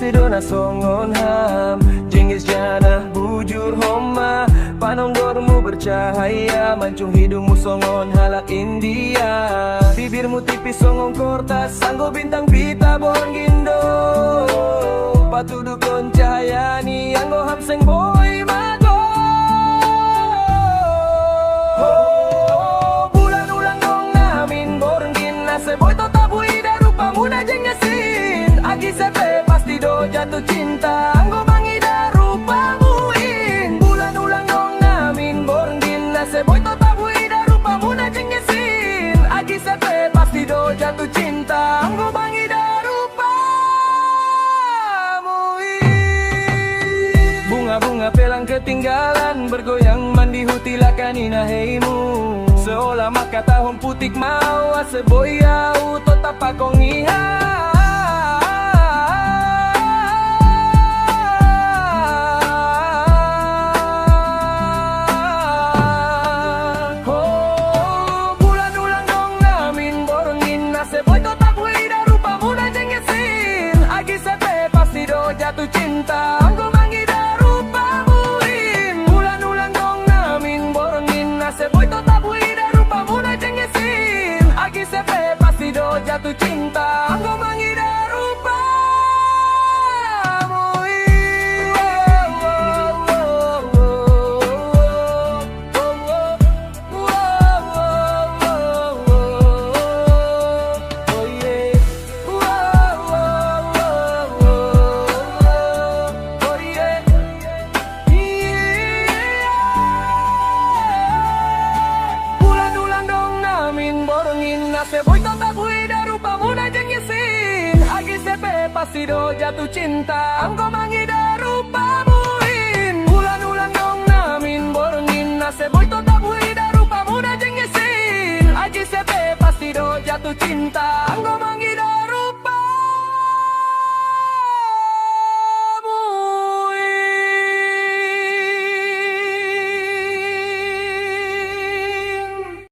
sedona songon ham Jengis jana bujur homa Panonggormu bercahaya Mancung hidungmu songon halak India Bibirmu tipis songon kortas Sanggo bintang pita bon gindo Patudukon cahaya ni Anggo hamseng boy mago Bulan ulang dong namin Borengin nase boy tota bui darupa muda jengesin Agi sepe pasti do jatuh cinta Anggo mangida rupa muin Bulan ulang dong namin Borengin nase boy tota bui darupa muda jengesin Agi sepe pasti do jatuh cinta Anggo mangida bunga pelang ketinggalan Bergoyang mandi hutilakan inaheimu Seolah maka tahun putik mau Aseboyau tota pakong iha Bulan ulang dong namin Borengin aseboy tota buida rupa muda jengesin Agi sepe pasti do jatuh cinta Anggo mangida Seboy tota buida rupa muda jengesin Agi sepe pasti do jatuh cinta Anggo mangida rupa Seboy tota buida rupa muda jengesin Agi sepe pasti do jatuh cinta Anggo mangida rupa muin Bulan ulang dong namin Borengin seboy tota buida rupa muda jengesin Agi sepe pasti do jatuh cinta Anggo mangida